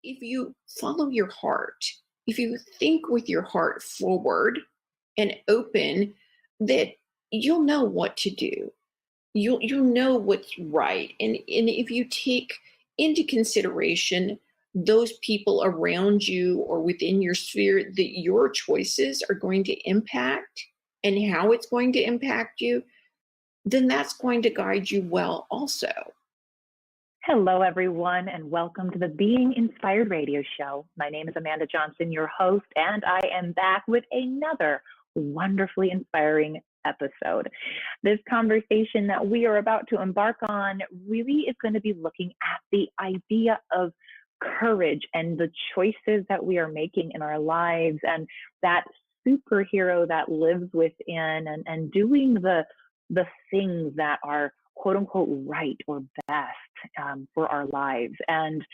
If you follow your heart, if you think with your heart forward and open, that you'll know what to do. You'll know what's right. And if you take into consideration those people around you or within your sphere that your choices are going to impact and how it's going to impact you, then that's going to guide you well also. Hello, everyone, and welcome to the Being Inspired radio show. My name is Amanda Johnson, your host, and I am back with another wonderfully inspiring episode. This conversation that we are about to embark on really is going to be looking at the idea of courage and the choices that we are making in our lives, and that superhero that lives within, and doing the things that are quote unquote right or best for our lives. And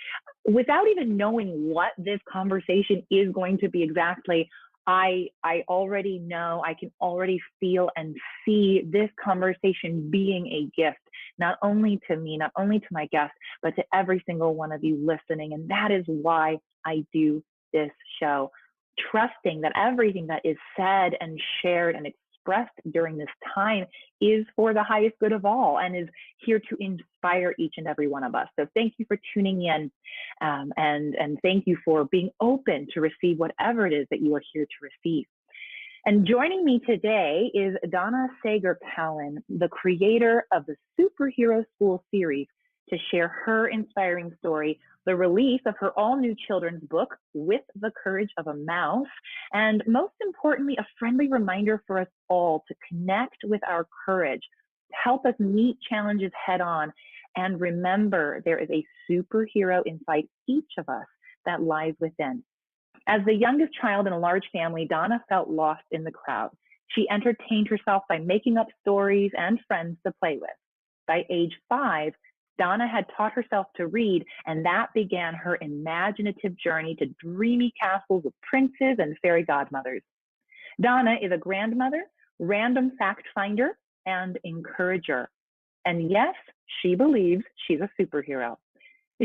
without even knowing what this conversation is going to be exactly, I already know, I can already feel and see this conversation being a gift, not only to me, not only to my guests, but to every single one of you listening. And that is why I do this show, trusting that everything that is said and shared and expressed during this time is for the highest good of all and is here to inspire each and every one of us. So thank you for tuning in, and thank you for being open to receive whatever it is that you are here to receive. And joining me today is Donna Cowan, the creator of the Superhero School series, to share her inspiring story, the release of her all-new children's book, With the Courage of a Mouse, and most importantly, a friendly reminder for us all to connect with our courage, to help us meet challenges head-on, and remember there is a superhero inside each of us that lies within. As the youngest child in a large family, Donna felt lost in the crowd. She entertained herself by making up stories and friends to play with. By age 5, Donna had taught herself to read, and that began her imaginative journey to dreamy castles of princes and fairy godmothers. Donna is a grandmother, random fact finder, and encourager. And yes, she believes she's a superhero.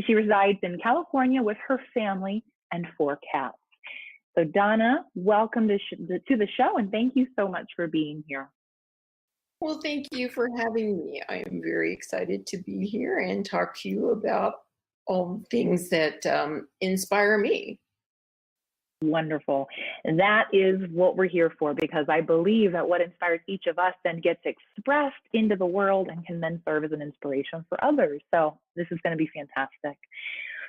She resides in California with her family and 4 cats. So Donna, welcome to the show, and thank you so much for being here. Well, thank you for having me. I am very excited to be here and talk to you about all things that inspire me. Wonderful. And that is what we're here for, because I believe that what inspires each of us then gets expressed into the world and can then serve as an inspiration for others. So this is going to be fantastic.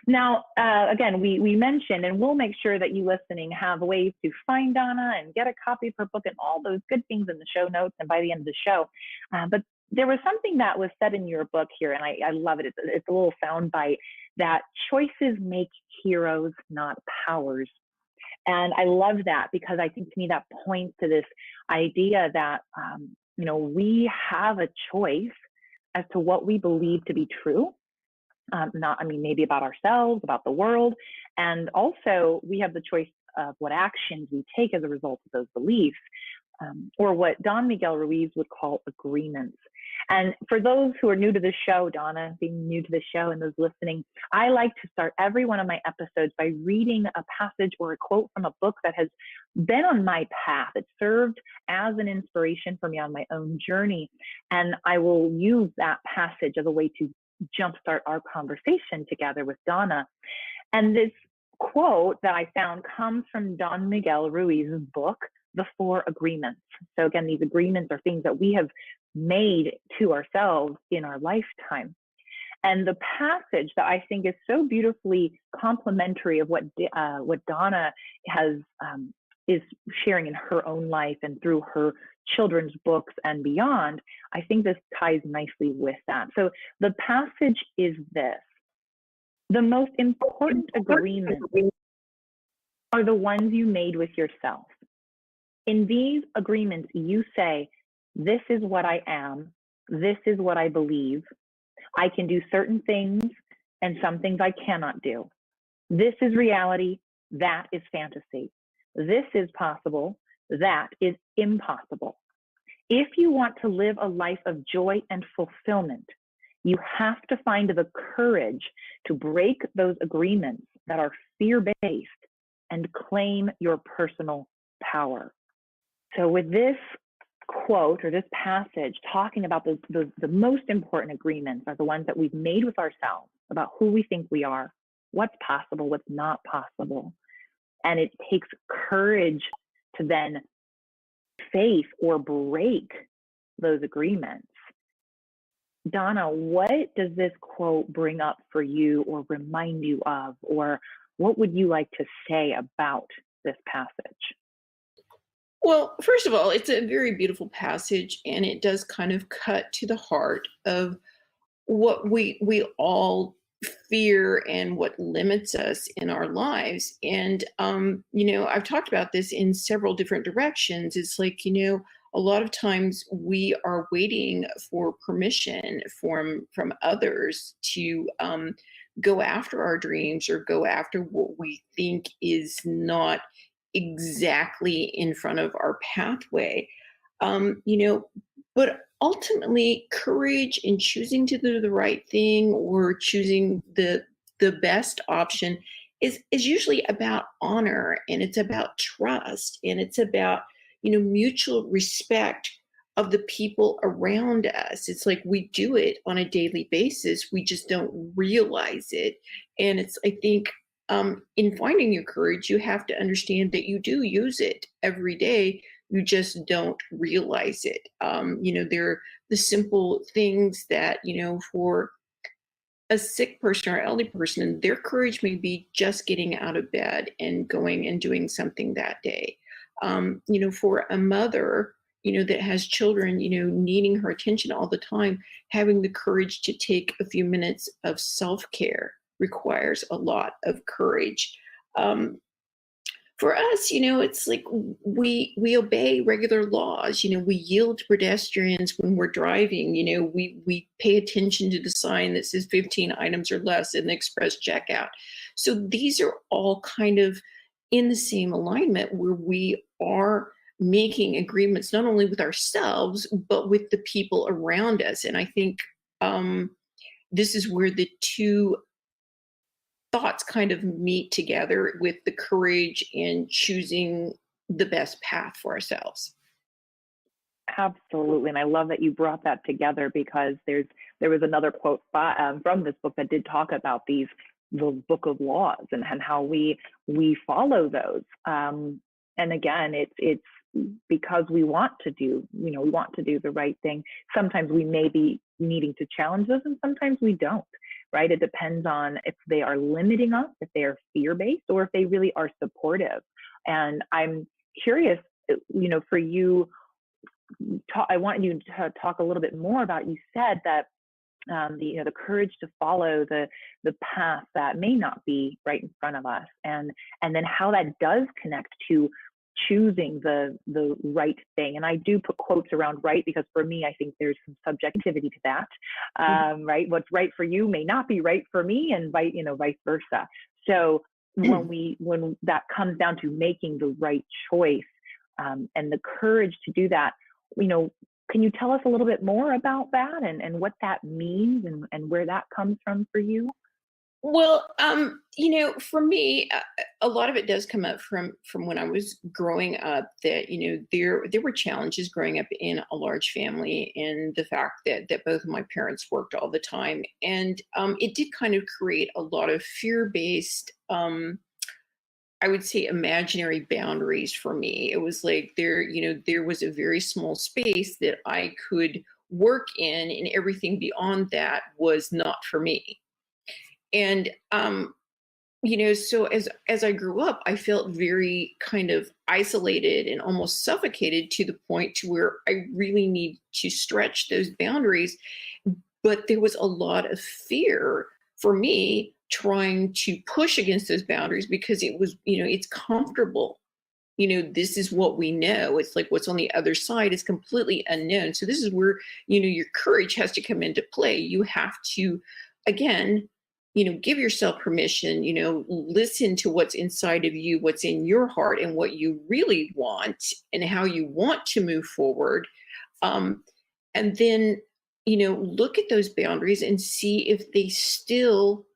Now, again, we mentioned, and we'll make sure that you listening have ways to find Donna and get a copy of her book and all those good things in the show notes and by the end of the show. But there was something that was said in your book here, and I love it. It's a little soundbite, that choices make heroes, not powers. And I love that, because I think to me that points to this idea that, we have a choice as to what we believe to be true. Maybe about ourselves, about the world. And also we have the choice of what actions we take as a result of those beliefs, or what Don Miguel Ruiz would call agreements. And for those who are new to the show, Donna being new to the show and those listening, I like to start every one of my episodes by reading a passage or a quote from a book that has been on my path. It served as an inspiration for me on my own journey. And I will use that passage as a way to jumpstart our conversation together with Donna. And this quote that I found comes from Don Miguel Ruiz's book, The 4 Agreements. So again, these agreements are things that we have made to ourselves in our lifetime. And the passage that I think is so beautifully complementary of what Donna is sharing in her own life and through her children's books and beyond, I think this ties nicely with that. So the passage is this: the most important agreements are the ones you made with yourself. In these agreements, you say, this is what I am, this is what I believe, I can do certain things and some things I cannot do. This is reality, that is fantasy. This is possible, that is impossible. If you want to live a life of joy and fulfillment, you have to find the courage to break those agreements that are fear-based and claim your personal power. So with this quote or this passage talking about the most important agreements are the ones that we've made with ourselves about who we think we are, what's possible, what's not possible. And it takes courage to then face or break those agreements. Donna, what does this quote bring up for you or remind you of, or what would you like to say about this passage? Well, first of all, it's a very beautiful passage, and it does kind of cut to the heart of what we all fear and what limits us in our lives. And I've talked about this in several different directions. It's like, a lot of times we are waiting for permission from others to go after our dreams or go after what we think is not exactly in front of our pathway. But ultimately, courage in choosing to do the right thing or choosing the best option is usually about honor, and it's about trust, and it's about mutual respect of the people around us. It's like we do it on a daily basis. We just don't realize it. And it's, I think, in finding your courage, you have to understand that you do use it every day. You just don't realize it. They're the simple things that, for a sick person or elderly person, their courage may be just getting out of bed and going and doing something that day. For a mother, that has children, needing her attention all the time, having the courage to take a few minutes of self-care requires a lot of courage. For us, it's like we obey regular laws. We yield to pedestrians when we're driving. We pay attention to the sign that says 15 items or less in the express checkout. So these are all kind of in the same alignment where we are making agreements not only with ourselves but with the people around us. And I think this is where the two thoughts kind of meet together, with the courage in choosing the best path for ourselves. Absolutely. And I love that you brought that together, because there was another quote from this book that did talk about the book of laws and how we follow those. And again, it's because we want to do the right thing. Sometimes we may be needing to challenge those, and sometimes we don't. Right? It depends on if they are limiting us, if they are fear-based, or if they really are supportive. And I'm curious, for you, I want you to talk a little bit more about, you said that the courage to follow the path that may not be right in front of us, and then how that does connect to choosing the right thing. And I do put quotes around right, because for me, I think there's some subjectivity to that. Right? What's right for you may not be right for me, and vice versa. So when that comes down to making the right choice, and the courage to do that, can you tell us a little bit more about that, and what that means, and where that comes from for you? Well, for me, a lot of it does come up from when I was growing up. That there were challenges growing up in a large family, and the fact that both of my parents worked all the time, and it did kind of create a lot of fear-based, I would say, imaginary boundaries for me. It was like there was a very small space that I could work in, and everything beyond that was not for me. And so as I grew up, I felt very kind of isolated and almost suffocated, to the point to where I really need to stretch those boundaries. But there was a lot of fear for me trying to push against those boundaries, because it was, it's comfortable. This is what we know. It's like what's on the other side is completely unknown. So this is where, your courage has to come into play. You have to, again, give yourself permission, listen to what's inside of you, what's in your heart, and what you really want, and how you want to move forward. And then, look at those boundaries and see if they still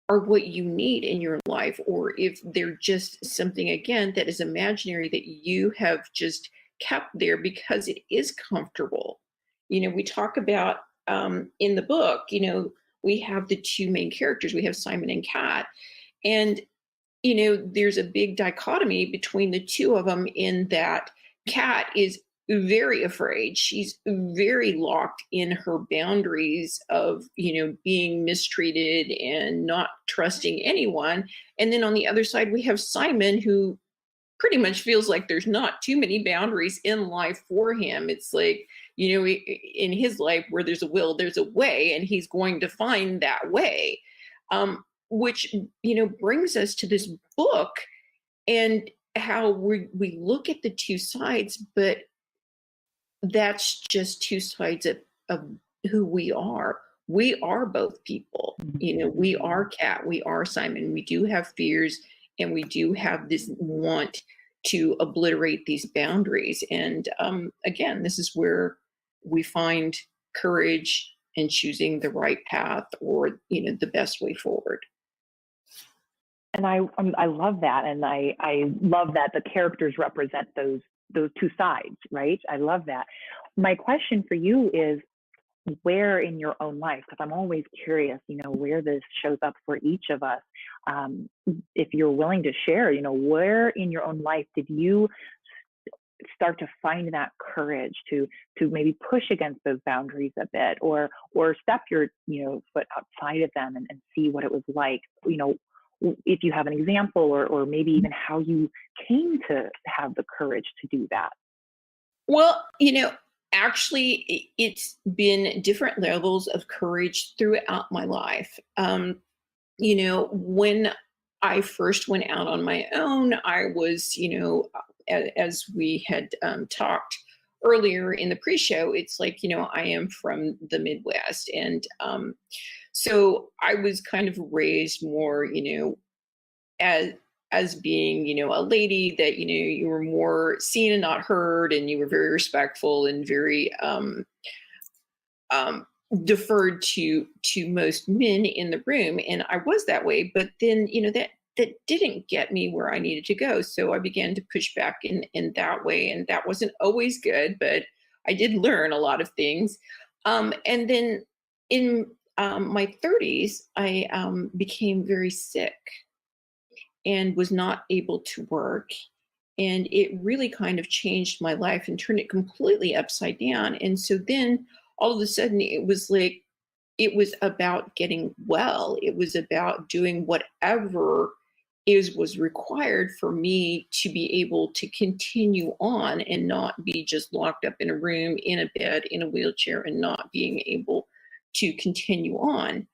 are what you need in your life, or if they're just something, again, that is imaginary that you have just kept there because it is comfortable. We talk about in the book, we have the two main characters. We have Simon and Kat. And there's a big dichotomy between the two of them in that Kat is very afraid. She's very locked in her boundaries of, being mistreated and not trusting anyone. And then on the other side, we have Simon, who pretty much feels like there's not too many boundaries in life for him. It's like, in his life, where there's a will, there's a way, and he's going to find that way. Which brings us to this book and how we look at the two sides, but that's just two sides of who we are. We are both people. We are Kat, we are Simon. We do have fears, and we do have this want to obliterate these boundaries. And again, this is where we find courage in choosing the right path, or the best way forward. And I love that, and I love that the characters represent those two sides, right? I love that. My question for you is, where in your own life, because I'm always curious, where this shows up for each of us. If you're willing to share, where in your own life did you start to find that courage to maybe push against those boundaries a bit, or step your foot outside of them and see what it was like? If you have an example, or maybe even how you came to have the courage to do that. Well, actually, it's been different levels of courage throughout my life. When I first went out on my own, I was, as we had talked earlier in the pre-show, it's like, I am from the Midwest. And so I was kind of raised more, as being, a lady that, you were more seen and not heard, and you were very respectful and very deferred to most men in the room. And I was that way, but then, that didn't get me where I needed to go. So I began to push back in that way. And that wasn't always good, but I did learn a lot of things. And then in my 30s, I became very sick and was not able to work. And it really kind of changed my life and turned it completely upside down. And so then all of a sudden, it was like, it was about getting well. It was about doing whatever was required for me to be able to continue on and not be just locked up in a room, in a bed, in a wheelchair, and not being able to continue on.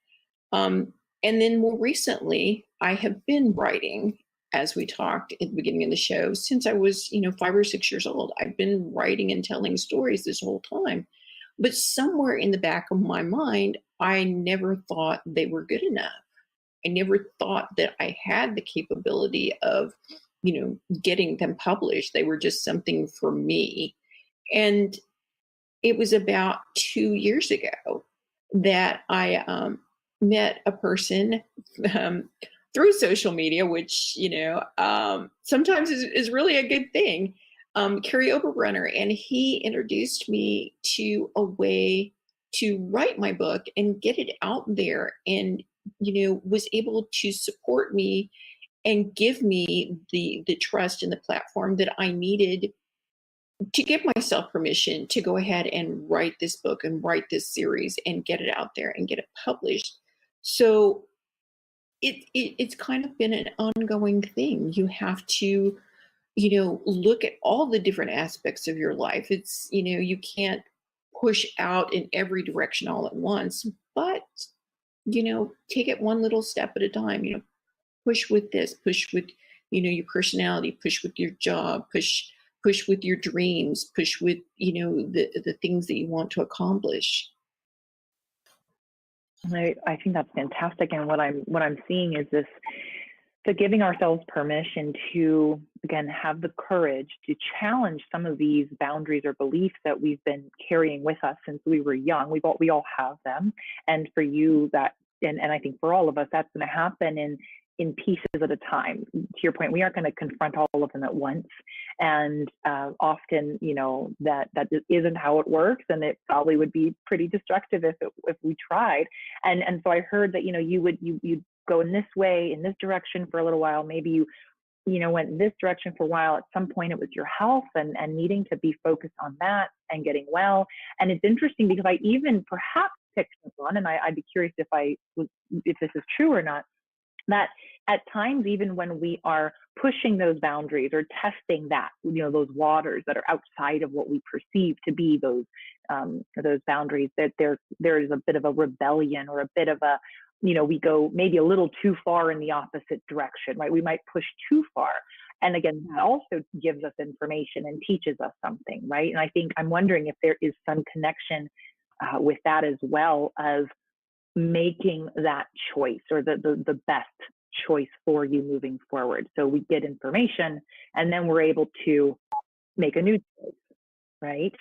And then more recently, I have been writing, as we talked at the beginning of the show, since I was, 5 or 6 years old. I've been writing and telling stories this whole time. But somewhere in the back of my mind, I never thought they were good enough. I never thought that I had the capability of, getting them published. They were just something for me. And it was about 2 years ago that I met a person through social media, which, sometimes is really a good thing. Carrie Oberbrunner, and he introduced me to a way to write my book and get it out there, and was able to support me and give me the trust and the platform that I needed to give myself permission to go ahead and write this book and write this series and get it out there and get it published. So it's kind of been an ongoing thing. You have to, look at all the different aspects of your life. It's, you can't push out in every direction all at once, but, take it one little step at a time. Push with this, push with, your personality, push with your job, push with your dreams, push with, the things that you want to accomplish. I think that's fantastic. And what I'm seeing is this, the giving ourselves permission to, again, have the courage to challenge some of these boundaries or beliefs that we've been carrying with us since we were young. We all have them. And for you, that and I think for all of us, that's going to happen in pieces at a time. To your point, we aren't going to confront all of them at once, and often, that isn't how it works, and it probably would be pretty destructive if we tried. And so I heard that you'd go in this way, in this direction for a little while. Maybe you went in this direction for a while. At some point, it was your health and needing to be focused on that and getting well. And it's interesting because I even perhaps picked up on, and I'd be curious if this is true or not, that at times, even when we are pushing those boundaries or testing those waters that are outside of what we perceive to be those boundaries, that there is a bit of a rebellion or a bit of a, we go maybe a little too far in the opposite direction, right? We might push too far. And again, that also gives us information and teaches us something, right? And I think I'm wondering if there is some connection with that, as well as making that choice, or the best choice for you moving forward. So we get information and then we're able to make a new choice, right?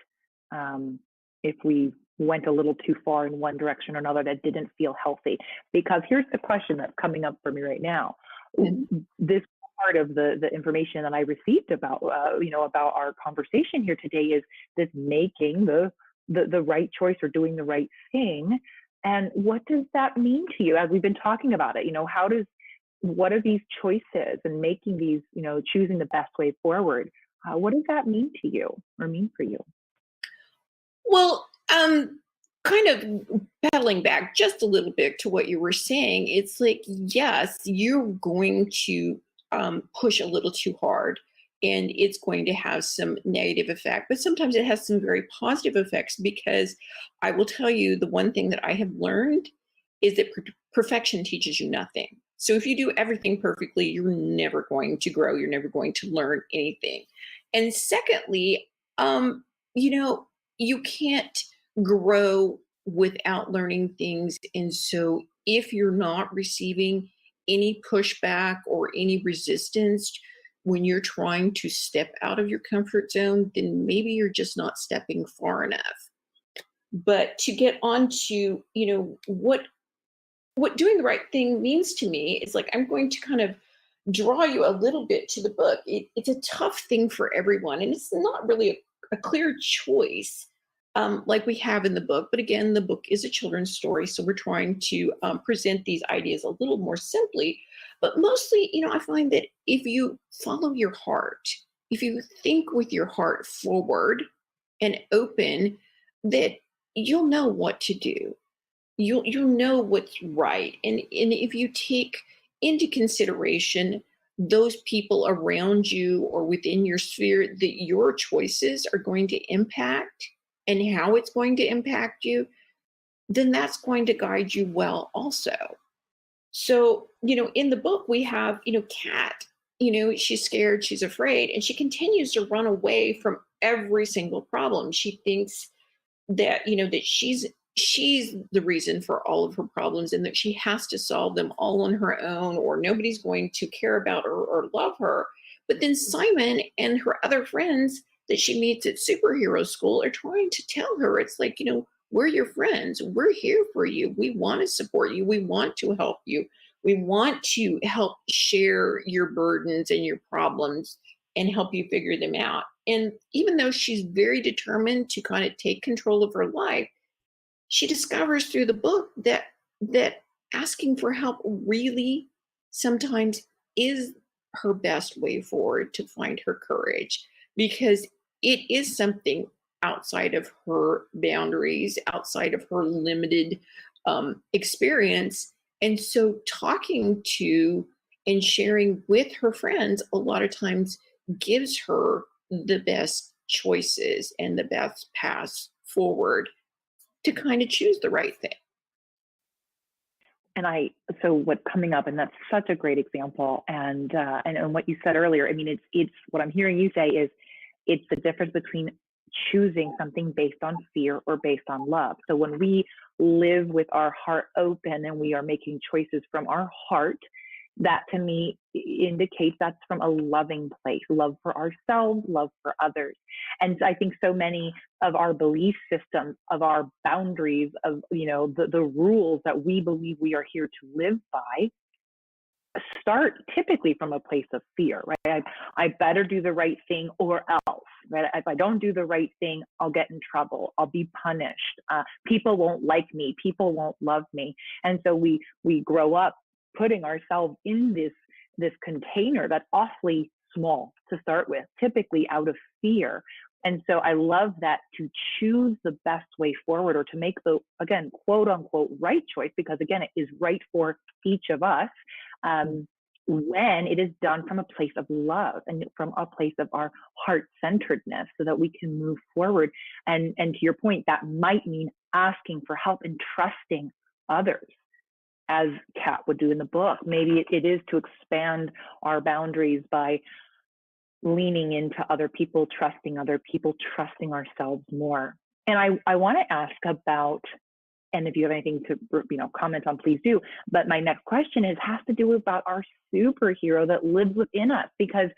If we went a little too far in one direction or another that didn't feel healthy. Because here's the question that's coming up for me right now. Mm-hmm. This part of the information that I received about about our conversation here today is this making the right choice or doing the right thing. And what does that mean to you as we've been talking about it? What are these choices and making these, choosing the best way forward? What does that mean to you or mean for you? Well, kind of pedaling back just a little bit to what you were saying, it's like, yes, you're going to push a little too hard, and it's going to have some negative effect, but sometimes it has some very positive effects, because I will tell you, the one thing that I have learned is that perfection teaches you nothing. So if you do everything perfectly, you're never going to grow. You're never going to learn anything. And secondly, you can't grow without learning things. And so if you're not receiving any pushback or any resistance when you're trying to step out of your comfort zone, then maybe you're just not stepping far enough. But to get on to, what doing the right thing means to me is, like, I'm going to kind of draw you a little bit to the book. It's a tough thing for everyone, and it's not really a clear choice like we have in the book. But again, the book is a children's story, so we're trying to present these ideas a little more simply. But mostly, I find that if you follow your heart, if you think with your heart forward and open, that you'll know what to do. You'll know what's right. And if you take into consideration those people around you or within your sphere that your choices are going to impact and how it's going to impact you, then that's going to guide you well also. So, in the book we have, Kat, she's scared, she's afraid, and she continues to run away from every single problem. She thinks that, that she's the reason for all of her problems, and that she has to solve them all on her own, or nobody's going to care about her or love her. But then Simon and her other friends that she meets at superhero school are trying to tell her, it's like, we're your friends. We're here for you. We want to support you. We want to help you. We want to help share your burdens and your problems and help you figure them out. And even though she's very determined to kind of take control of her life, she discovers through the book that asking for help really sometimes is her best way forward to find her courage, because it is something outside of her boundaries, outside of her limited experience. And so talking to and sharing with her friends a lot of times gives her the best choices and the best paths forward to kind of choose the right thing. And so what's coming up, and that's such a great example, and what you said earlier, I mean, it's what I'm hearing you say is, it's the difference between choosing something based on fear or based on love. So when we live with our heart open and we are making choices from our heart, that to me indicates that's from a loving place, love for ourselves, love for others. And I think so many of our belief systems, of our boundaries, of, the rules that we believe we are here to live by start typically from a place of fear, right? I better do the right thing or else, right? If I don't do the right thing, I'll get in trouble. I'll be punished. People won't like me. People won't love me. And so we grow up putting ourselves in this container that's awfully small to start with, typically out of fear. And so I love that, to choose the best way forward, or to make the, again, quote unquote, right choice, because again, it is right for each of us, when it is done from a place of love and from a place of our heart-centeredness, so that we can move forward. And to your point, that might mean asking for help and trusting others, as Kat would do in the book. Maybe it is to expand our boundaries by leaning into other people, trusting trusting ourselves more. And I want to ask about, and if you have anything to comment on, please do. But my next question has to do about our superhero that lives within us, because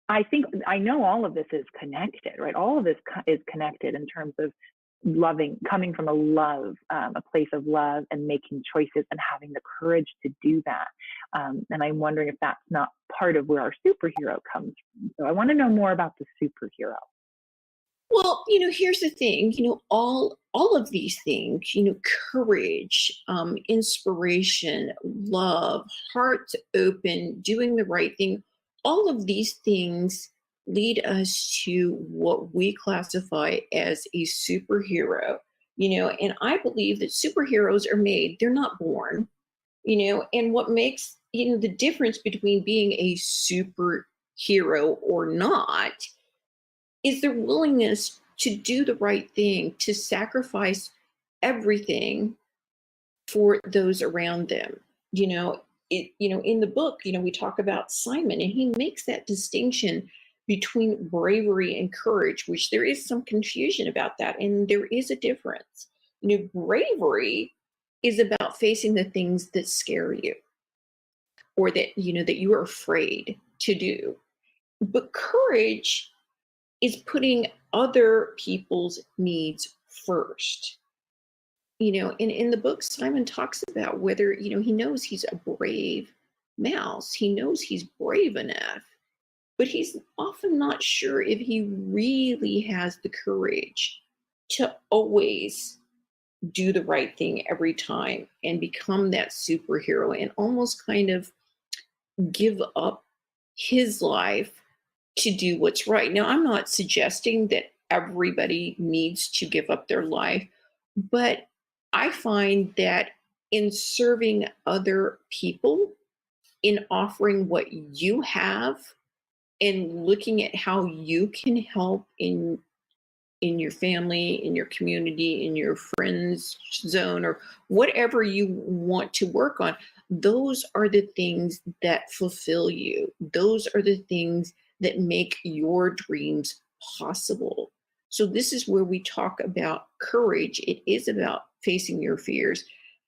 I know all of this is connected, right? All of this is connected in terms of coming from a place of love, and making choices and having the courage to do that. And I'm wondering if that's not part of where our superhero comes from. So I want to know more about the superhero. Well, here's the thing, all of these things, courage, inspiration, love, heart open, doing the right thing, all of these things lead us to what we classify as a superhero, and I believe that superheroes are made, they're not born, and what makes, the difference between being a superhero or not is their willingness to do the right thing, to sacrifice everything for those around them. In the book, we talk about Simon, and he makes that distinction between bravery and courage, which there is some confusion about that, and there is a difference. Bravery is about facing the things that scare you, or that you are afraid to do. But courage is putting other people's needs first. And in the book, Simon talks about whether, he knows he's a brave mouse. He knows he's brave enough, but he's often not sure if he really has the courage to always do the right thing every time and become that superhero, and almost kind of give up his life to do what's right. Now, I'm not suggesting that everybody needs to give up their life, but I find that in serving other people, in offering what you have, and looking at how you can help in your family, in your community, in your friends zone, or whatever you want to work on, those are the things that fulfill you. Those are the things that make your dreams possible. So this is where we talk about courage. It is about facing your fears.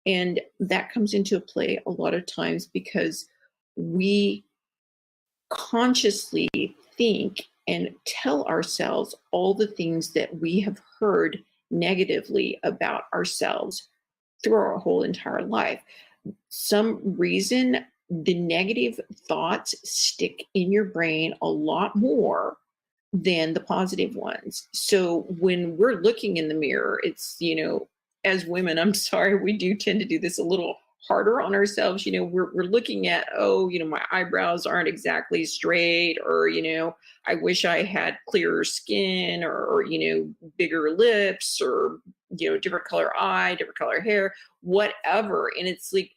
And that comes into play a lot of times because we consciously think and tell ourselves all the things that we have heard negatively about ourselves through our whole entire life. Some reason the negative thoughts stick in your brain a lot more than the positive ones. So when we're looking in the mirror, it's, as women, I'm sorry, we do tend to do this a little harder on ourselves. We're looking at, my eyebrows aren't exactly straight, or, I wish I had clearer skin, or bigger lips, or, different color eye, different color hair, whatever. And it's like,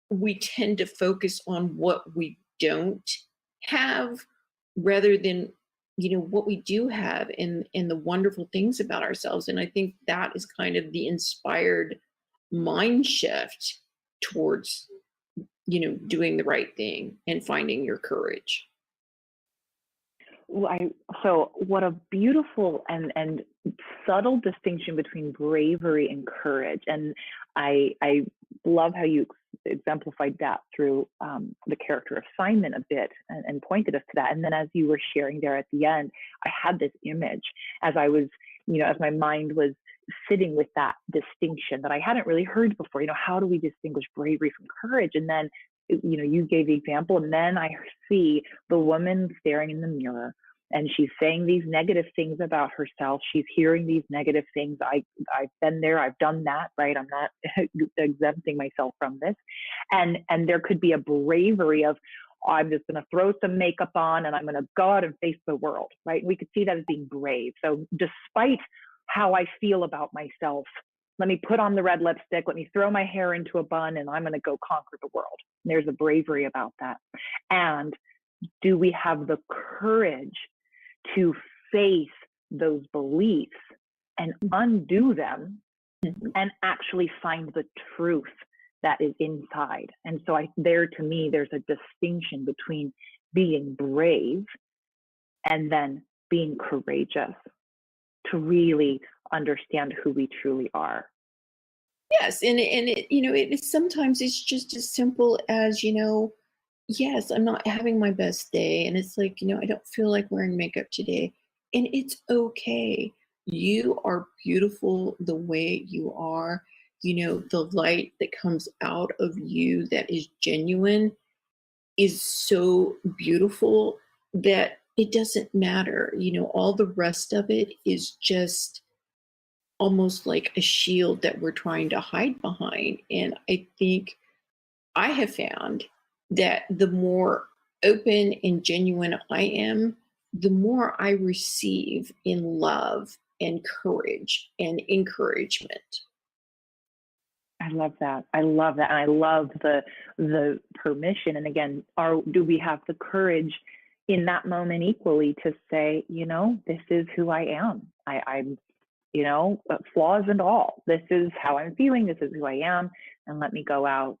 we tend to focus on what we don't have rather than, what we do have, and the wonderful things about ourselves. And I think that is kind of the inspired mind shift towards, doing the right thing and finding your courage. So what a beautiful and subtle distinction between bravery and courage. And I love how you exemplified that through the character of Simon a bit and pointed us to that. And then as you were sharing there at the end, I had this image as I was, as my mind was sitting with that distinction that I hadn't really heard before. How do we distinguish bravery from courage? And then you gave the example, and then I see the woman staring in the mirror, and she's saying these negative things about herself. She's hearing these negative things. I've been there. I've done that, right? I'm not exempting myself from this. And there could be a bravery of, I'm just going to throw some makeup on and I'm going to go out and face the world, right? And we could see that as being brave. So despite how I feel about myself, let me put on the red lipstick, let me throw my hair into a bun, and I'm going to go conquer the world. And there's a bravery about that. And do we have the courage to face those beliefs and undo them and actually find the truth that is inside? And so to me, there's a distinction between being brave and then being courageous to really understand who we truly are. Yes, and sometimes it's just as simple as, yes, I'm not having my best day, and it's like, I don't feel like wearing makeup today, and it's okay. You are beautiful the way you are. The light that comes out of you that is genuine is so beautiful that it doesn't matter. All the rest of it is just almost like a shield that we're trying to hide behind. And I think I have found that the more open and genuine I am, the more I receive in love and courage and encouragement. I love that. I love that. And I love the permission. And again, do we have the courage in that moment equally to say, this is who I am. I'm flaws and all. This is how I'm feeling. This is who I am. And let me go out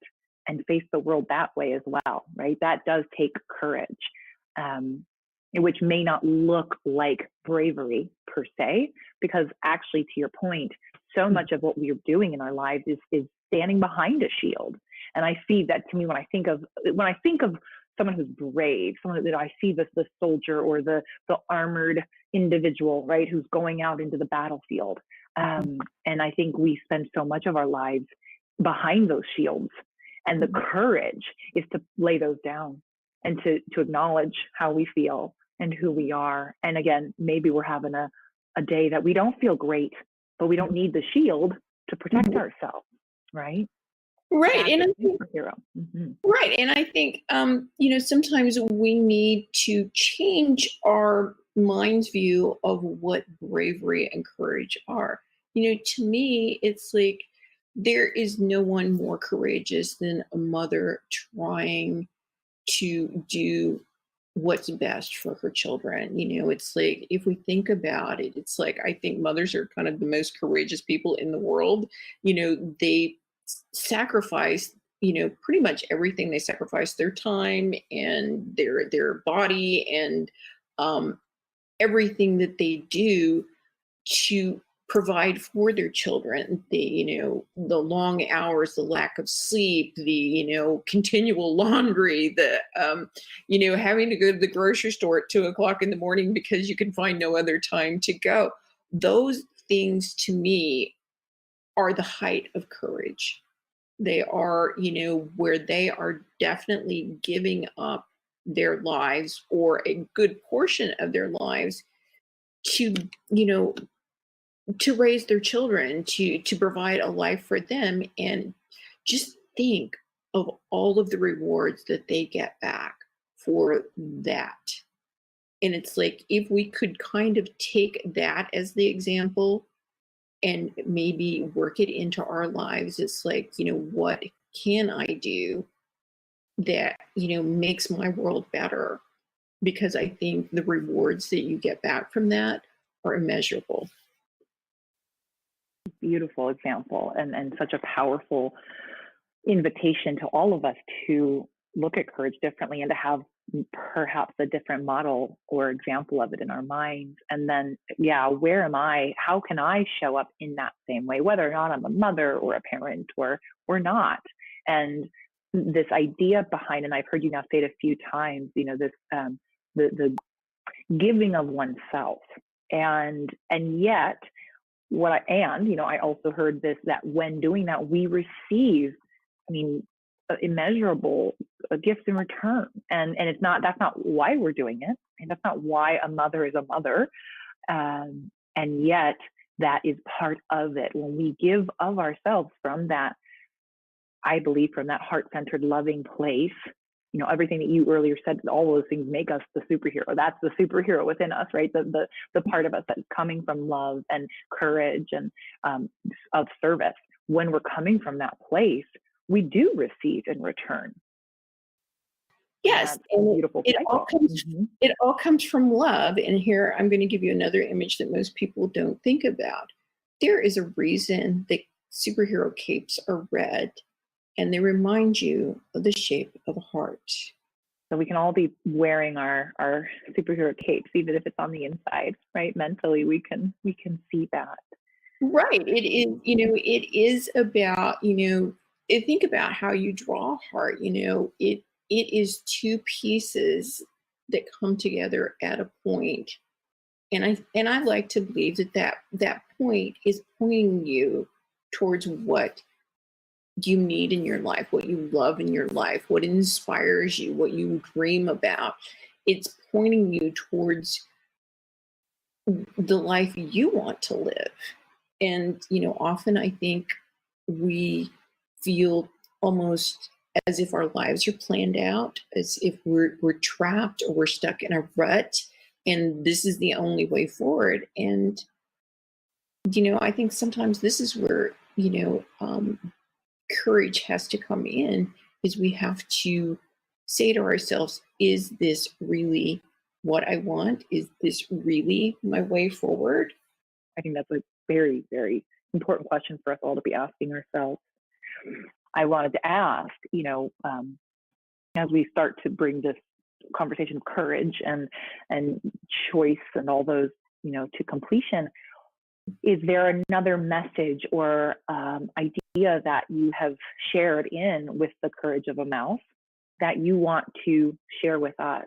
and face the world that way as well, right? That does take courage, which may not look like bravery per se, because actually, to your point, so much of what we're doing in our lives is standing behind a shield. And I see that, to me, when I think of someone who's brave, someone that I see the soldier or the armored individual, right, who's going out into the battlefield. And I think we spend so much of our lives behind those shields. And the courage is to lay those down and to acknowledge how we feel and who we are. And again, maybe we're having a day that we don't feel great, but we don't need the shield to protect ourselves, right? Right. That's And I a think, superhero. Mm-hmm. right. And I think, sometimes we need to change our mind's view of what bravery and courage are. To me, it's like there is no one more courageous than a mother trying to do what's best for her children. It's like, if we think about it, it's like, I think mothers are kind of the most courageous people in the world. They sacrifice, pretty much everything. They sacrifice their time and their body and everything that they do to provide for their children. The long hours, the lack of sleep, the continual laundry, the having to go to the grocery store at 2 o'clock in the morning because you can find no other time to go. Those things, to me, are the height of courage. They are, where they are definitely giving up their lives, or a good portion of their lives, to to raise their children, to provide a life for them. And just think of all of the rewards that they get back for that. And it's like, if we could kind of take that as the example and maybe work it into our lives, it's like, what can I do that makes my world better? Because I think the rewards that you get back from that are immeasurable. Beautiful example, and such a powerful invitation to all of us to look at courage differently and to have perhaps a different model or example of it in our minds. And then, where am I? How can I show up in that same way, whether or not I'm a mother or a parent or not? And this idea behind, and I've heard you now say it a few times, this the giving of oneself, and yet I also heard this, that when doing that, we receive, immeasurable gifts in return. And that's not why we're doing it. And that's not why a mother is a mother. And yet that is part of it. When we give of ourselves from that, I believe, from that heart-centered, loving place, everything that you earlier said, all those things make us the superhero. That's the superhero within us, right? The part of us that's coming from love and courage and of service. When we're coming from that place, we do receive in return. Yes, and it all comes from love. And here I'm going to give you another image that most people don't think about. There is a reason that superhero capes are red, and they remind you of the shape of a heart. So we can all be wearing our superhero capes, even if it's on the inside, right? Mentally, we can see that. Right. It is about, think about how you draw a heart. It is two pieces that come together at a point. And I like to believe that point is pointing you towards what you need in your life, what you love in your life, what inspires you, what you dream about. It's pointing you towards the life you want to live. And, often I think we feel almost as if our lives are planned out, as if we're trapped or we're stuck in a rut, and this is the only way forward. And, I think sometimes this is where, courage has to come in, is we have to say to ourselves, is this really what I want? Is this really my way forward? I think that's a very, very important question for us all to be asking ourselves. I wanted to ask, as we start to bring this conversation of courage and choice and all those, to completion, is there another message or idea that you have shared in with the courage of a mouse that you want to share with us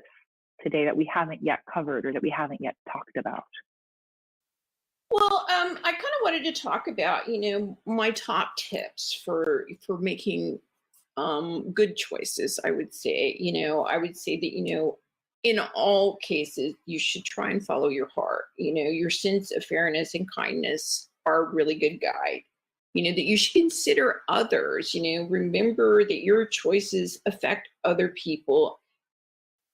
today that we haven't yet covered or that we haven't yet talked about? Well, I kind of wanted to talk about, my top tips for making good choices. I would say, that, in all cases, you should try and follow your heart. Your sense of fairness and kindness are a really good guide. That you should consider others. Remember that your choices affect other people,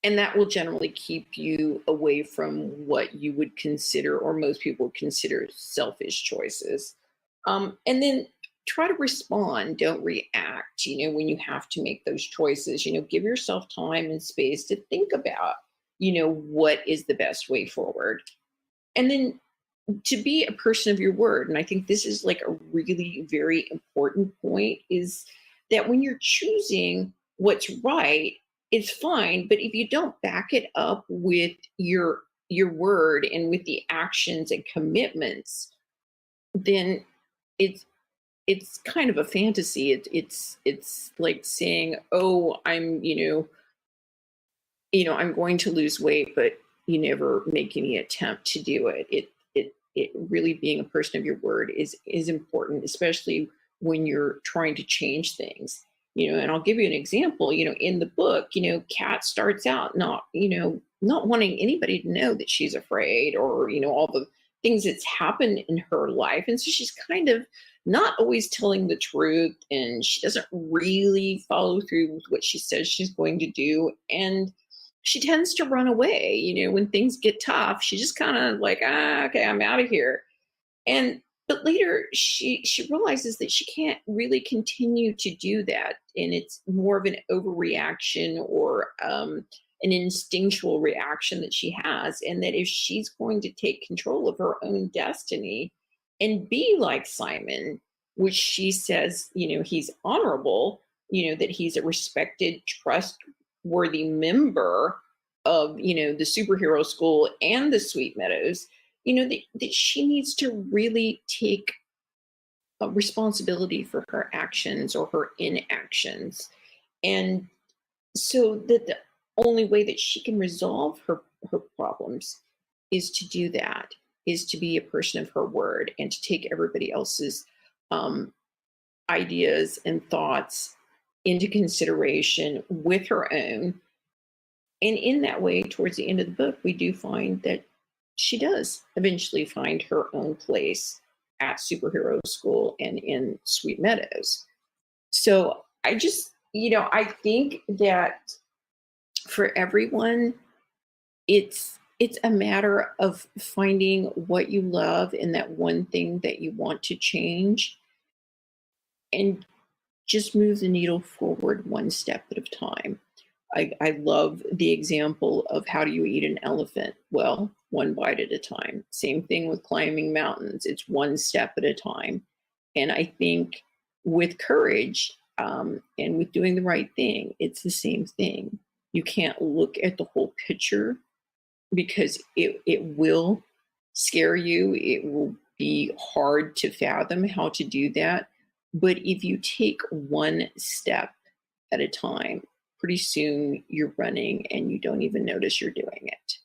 and that will generally keep you away from what you would consider, or most people would consider, selfish choices. And then try to respond, don't react, when you have to make those choices. Give yourself time and space to think about, what is the best way forward. And then to be a person of your word. And I think this is like a really very important point, is that when you're choosing what's right, it's fine. But if you don't back it up with your word and with the actions and commitments, then it's kind of a fantasy. It's like saying, oh, I'm I'm going to lose weight, but you never make any attempt to do it. It really, being a person of your word is important, especially when you're trying to change things. And I'll give you an example. In the book, Kat starts out not wanting anybody to know that she's afraid, or all the things that's happened in her life. And so she's kind of not always telling the truth, and she doesn't really follow through with what she says she's going to do. And she tends to run away. When things get tough, she just kind of like, okay, I'm out of here. But later she realizes that she can't really continue to do that. And it's more of an overreaction, or an instinctual reaction that she has. And that if she's going to take control of her own destiny and be like Simon, which she says, he's honorable, that he's a respected, worthy member of, the superhero school and the Sweet Meadows, that she needs to really take responsibility for her actions or her inactions. And so that the only way that she can resolve her problems is to do that, is to be a person of her word and to take everybody else's um, ideas and thoughts into consideration with her own. And in that way, towards the end of the book, we do find that she does eventually find her own place at superhero school and in Sweet Meadows. So I just, I think that for everyone, it's a matter of finding what you love and that one thing that you want to change, and just move the needle forward one step at a time. I love the example of how do you eat an elephant? Well, one bite at a time. Same thing with climbing mountains. It's one step at a time. And I think with courage and with doing the right thing, it's the same thing. You can't look at the whole picture because it will scare you. It will be hard to fathom how to do that. But if you take one step at a time, pretty soon you're running and you don't even notice you're doing it.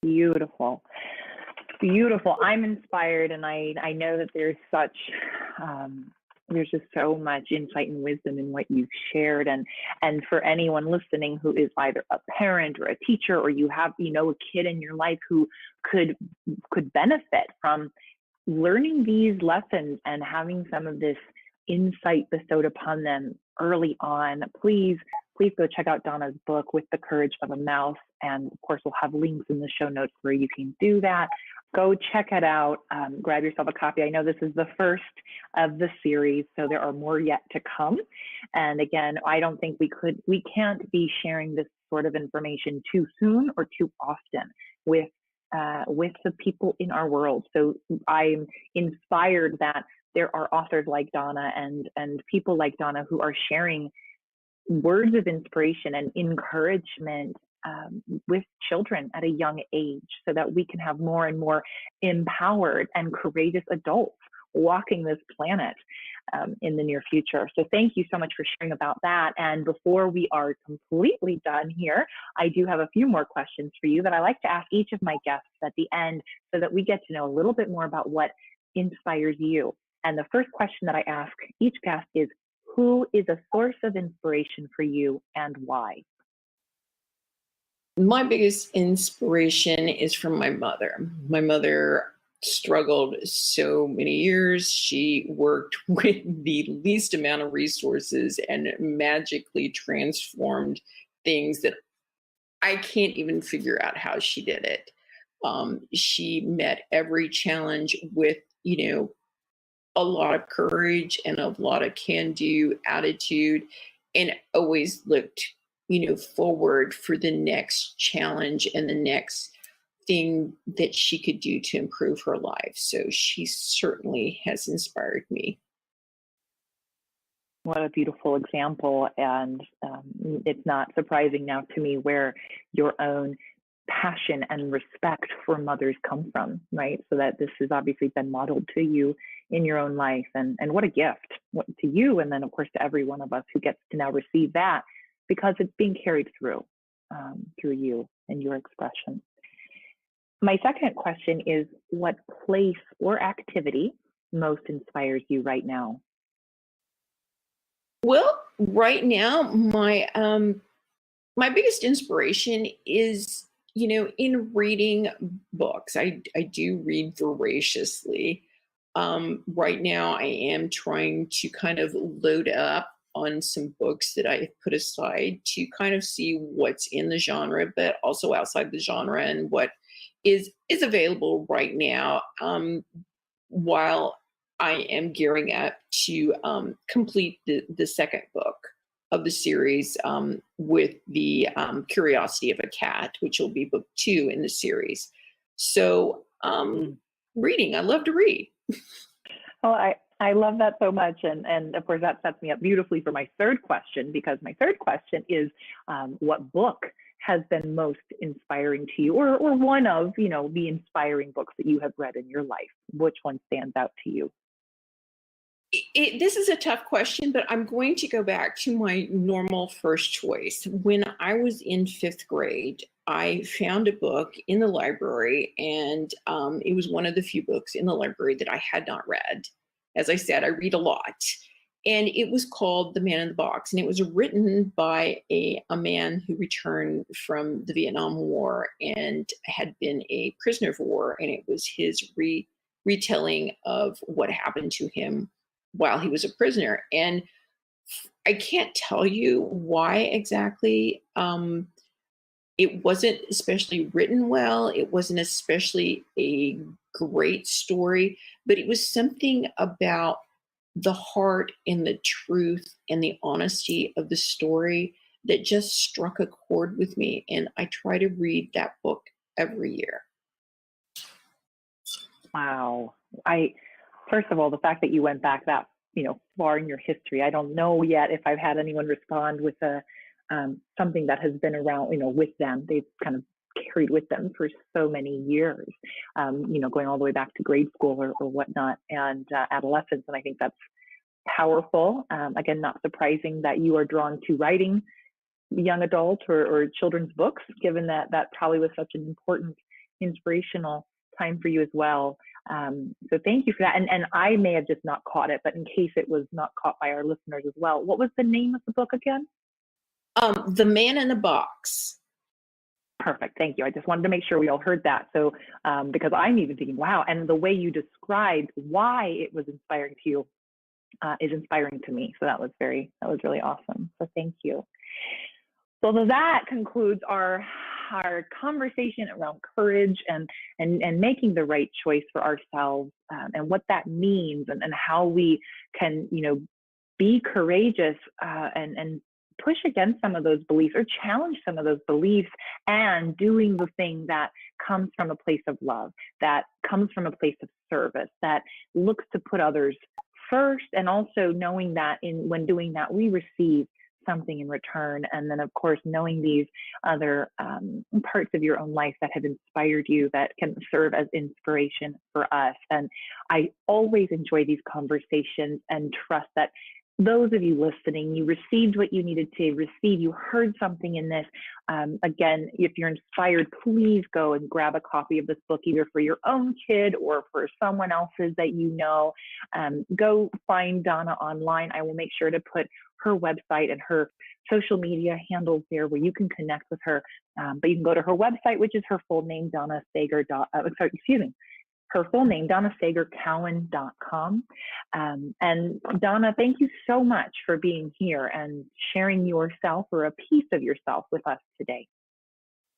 Beautiful. Beautiful. I'm inspired, and I know that there's just so much insight and wisdom in what you've shared. And for anyone listening who is either a parent or a teacher, or you have, a kid in your life who could benefit from learning these lessons and having some of this insight bestowed upon them early on, please go check out Donna's book, With the Courage of a Mouse. And of course, we'll have links in the show notes where you can do that. Go check it out. Grab yourself a copy. I know this is the first of the series, so there are more yet to come. And again, I don't think we can't be sharing this sort of information too soon or too often with the people in our world. So I'm inspired that there are authors like Donna and people like Donna who are sharing words of inspiration and encouragement with children at a young age, so that we can have more and more empowered and courageous adults walking this planet in the near future. So thank you so much for sharing about that. And before we are completely done here, I do have a few more questions for you that I like to ask each of my guests at the end, so that we get to know a little bit more about what inspires you. And the first question that I ask each guest is, who is a source of inspiration for you and why? My biggest inspiration is from my mother. My mother struggled so many years. She worked with the least amount of resources and magically transformed things that I can't even figure out how she did it. She met every challenge with, a lot of courage and a lot of can-do attitude, and always looked, forward for the next challenge and the next thing that she could do to improve her life. So she certainly has inspired me. What a beautiful example. And it's not surprising now to me where your own passion and respect for mothers come from, right? So that this has obviously been modeled to you in your own life. And what a gift to you. And then, of course, to every one of us who gets to now receive that, because it's being carried through you and your expression. My second question is, what place or activity most inspires you right now? Well, right now, my biggest inspiration is, in reading books. I do read voraciously. Right now, I am trying to kind of load up on some books that I put aside to kind of see what's in the genre, but also outside the genre, and what is available right now, while I am gearing up to complete the second book of the series, with the Curiosity of a Cat, which will be book 2 in the series. So reading, I love to read. Well, I love that so much. And of course, that sets me up beautifully for my third question, because my third question is what book has been most inspiring to you, or one of, the inspiring books that you have read in your life? Which one stands out to you? This is a tough question, but I'm going to go back to my normal first choice. When I was in fifth grade, I found a book in the library, and it was one of the few books in the library that I had not read. As I said, I read a lot. And it was called The Man in the Box. And it was written by a man who returned from the Vietnam War and had been a prisoner of war. And it was his retelling of what happened to him while he was a prisoner. And I can't tell you why exactly. It wasn't especially written well. It wasn't especially a great story, but it was something about the heart and the truth and the honesty of the story that just struck a chord with me. And I try to read that book every year. Wow. First of all, the fact that you went back that, far in your history, I don't know yet if I've had anyone respond with something that has been around, with them. They've kind of carried with them for so many years, going all the way back to grade school or whatnot, and adolescence. And I think that's powerful. Again, not surprising that you are drawn to writing young adult or children's books, given that that probably was such an important, inspirational time for you as well. So thank you for that. And I may have just not caught it, but in case it was not caught by our listeners as well, what was the name of the book again? The Man in the Box. Perfect. Thank you. I just wanted to make sure we all heard that. So, because I'm even thinking, wow, and the way you described why it was inspiring to you is inspiring to me. So that was really awesome. So thank you. So that concludes our conversation around courage and making the right choice for ourselves, and what that means, and how we can, be courageous and push against some of those beliefs or challenge some of those beliefs, and doing the thing that comes from a place of love, that comes from a place of service, that looks to put others first, and also knowing that when doing that, we receive something in return. And then, of course, knowing these other parts of your own life that have inspired you, that can serve as inspiration for us. And I always enjoy these conversations and trust that those of you listening, you received what you needed to receive. You heard something in this. Again, if you're inspired, please go and grab a copy of this book, either for your own kid or for someone else's that you know. Go find Donna online. I will make sure to put her website and her social media handles there where you can connect with her. But you can go to her website, which is her full name, her full name, DonnaSagerCowan.com. And Donna, thank you so much for being here and sharing yourself, or a piece of yourself, with us today.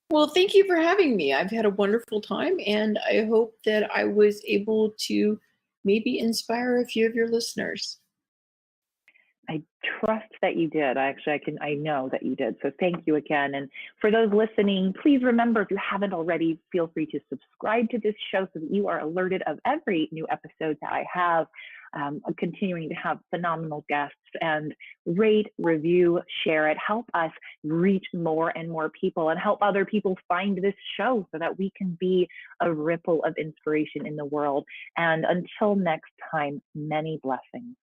Well, thank you for having me. I've had a wonderful time, and I hope that I was able to maybe inspire a few of your listeners. I trust that you did. I know that you did. So thank you again. And for those listening, please remember, if you haven't already, feel free to subscribe to this show so that you are alerted of every new episode that I have. Continuing to have phenomenal guests, and rate, review, share it. Help us reach more and more people, and help other people find this show so that we can be a ripple of inspiration in the world. And until next time, many blessings.